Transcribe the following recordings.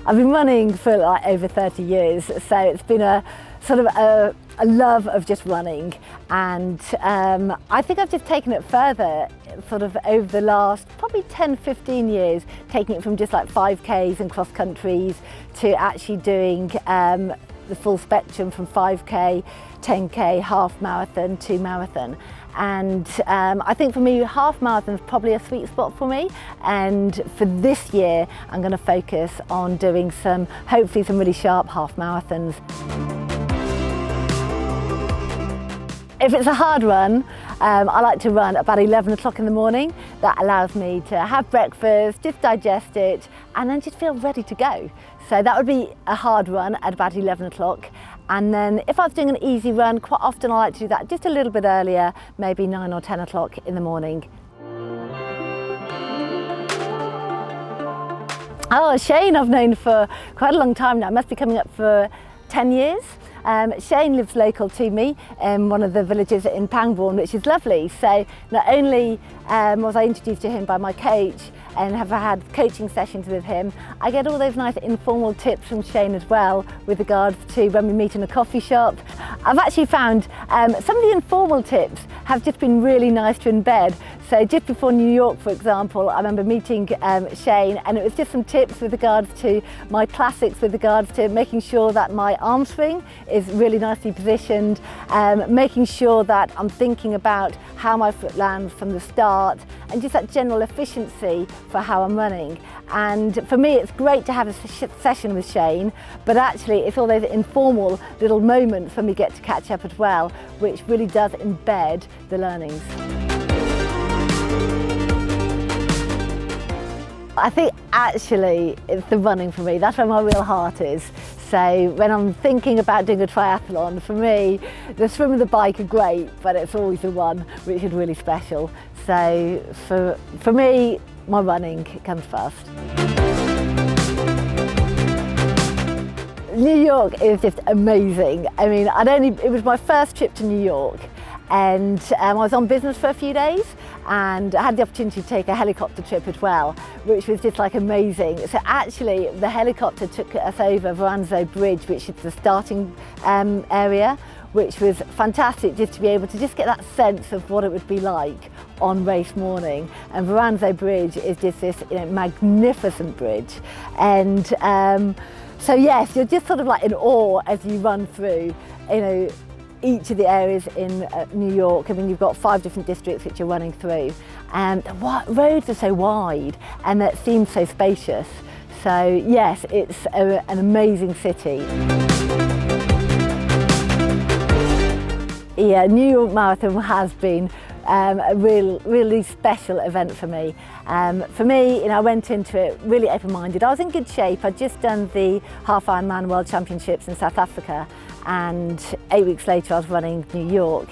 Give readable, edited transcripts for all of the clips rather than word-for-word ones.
I've been running for like over 30 years, so it's been a sort of a love of just running, and I think I've just taken it further sort of over the last probably 10-15 years, taking it from just like 5Ks and cross countries to actually doing the full spectrum from 5K, 10K, half marathon to marathon. And I think for me, half marathon is probably a sweet spot for me. And for this year, I'm going to focus on doing hopefully some really sharp half marathons. If it's a hard run, I like to run about 11 o'clock in the morning. That allows me to have breakfast, just digest it, and then just feel ready to go. So that would be a hard run at about 11 o'clock. And then if I was doing an easy run, quite often I like to do that just a little bit earlier, maybe 9 or 10 o'clock in the morning. Oh, Shane I've known for quite a long time now, must be coming up for 10 years. Shane lives local to me in one of the villages in Pangbourne, which is lovely. So not only was I introduced to him by my coach and have had coaching sessions with him, I get all those nice informal tips from Shane as well with regards to when we meet in a coffee shop. I've actually found some of the informal tips have just been really nice to embed. So just before New York, for example, I remember meeting Shane, and it was just some tips with regards to my classics, with regards to making sure that my arm swing is really nicely positioned, making sure that I'm thinking about how my foot lands from the start, and just that general efficiency for how I'm running. And for me, it's great to have a session with Shane, but actually it's all those informal little moments when we get to catch up as well, which really does embed the learnings. I think actually it's the running for me. That's where my real heart is. So when I'm thinking about doing a triathlon, for me, the swim and the bike are great, but it's always the run which is really special. So for me, my running comes first. New York is just amazing. I mean, it was my first trip to New York, and I was on business for a few days, and I had the opportunity to take a helicopter trip as well, which was just like amazing. So actually the helicopter took us over Verrazano Bridge, which is the starting area, which was fantastic just to be able to just get that sense of what it would be like on race morning. And Verrazano Bridge is just this magnificent bridge. And so yes, you're just sort of like in awe as you run through, each of the areas in New York. I mean, you've got 5 different districts which you're running through, and the roads are so wide and that seems so spacious. So yes, it's an amazing city. Yeah, New York Marathon has been a really special event for me. I went into it really open-minded. I was in good shape. I'd just done the Half Ironman World Championships in South Africa, and 8 weeks later I was running New York.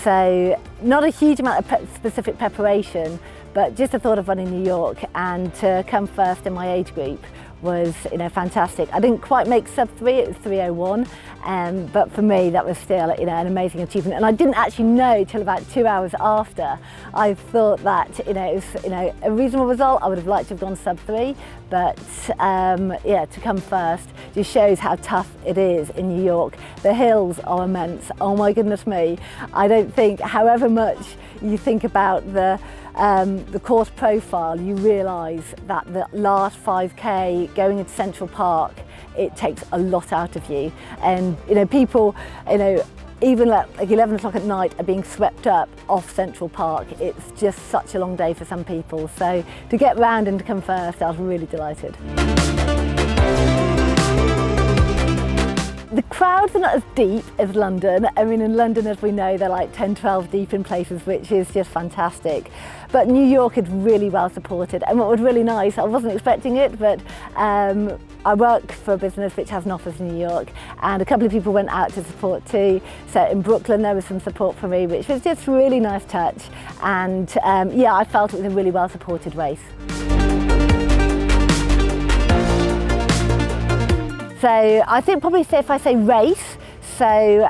So not a huge amount of specific preparation, but just the thought of running New York and to come first in my age group was fantastic. I didn't quite make sub 3, it was 3:01, but for me that was still an amazing achievement. And I didn't actually know till about 2 hours after. I thought that it was a reasonable result. I would have liked to have gone sub 3, but to come first just shows how tough it is in New York. The hills are immense. Oh my goodness me. I don't think, however much you think about the course profile, you realise that the last 5K going into Central Park, it takes a lot out of you. And people, even like 11 o'clock at night are being swept up off Central Park. It's just such a long day for some people. So to get round and to come first, I was really delighted. The crowds are not as deep as London. I mean, in London, as we know, they're like 10, 12 deep in places, which is just fantastic. But New York is really well supported. And what was really nice, I wasn't expecting it, but I work for a business which has an office in New York, and a couple of people went out to support too. So in Brooklyn, there was some support for me, which was just a really nice touch. And I felt it was a really well supported race. So I think probably if I say race, so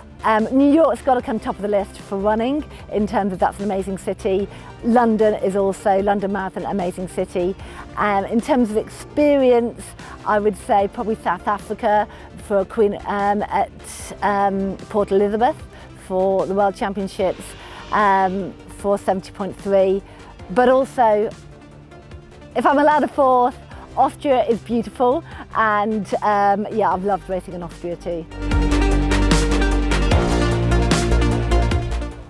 New York's got to come top of the list for running in terms of that's an amazing city. London Marathon, amazing city. In terms of experience, I would say probably South Africa for Queen at Port Elizabeth for the World Championships for 70.3. But also, if I'm allowed a fourth, Austria is beautiful, and yeah, I've loved racing in Austria too.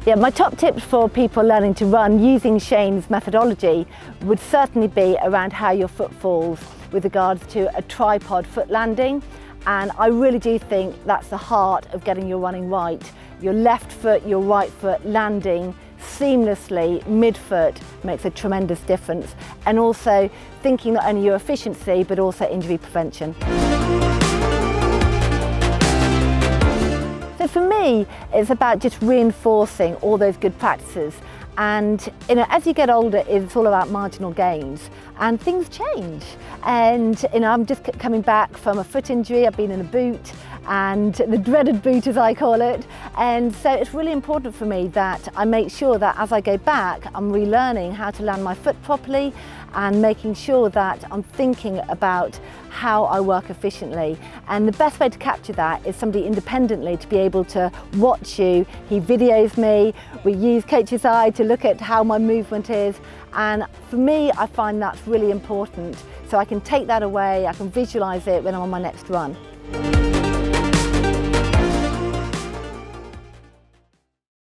Yeah, my top tips for people learning to run using Shane's methodology would certainly be around how your foot falls with regards to a tripod foot landing, and I really do think that's the heart of getting your running right. Your left foot, your right foot landing seamlessly mid-foot makes a tremendous difference, and also thinking not only your efficiency but also injury prevention. So for me, it's about just reinforcing all those good practices, and as you get older, it's all about marginal gains, and things change. And I'm just coming back from a foot injury. I've been in a boot, and the dreaded boot as I call it, and so it's really important for me that I make sure that as I go back, I'm relearning how to land my foot properly and making sure that I'm thinking about how I work efficiently. And the best way to capture that is somebody independently to be able to watch you. He videos me, we use Coach's Eye to look at how my movement is, and for me I find that's really important, so I can take that away, I can visualise it when I'm on my next run.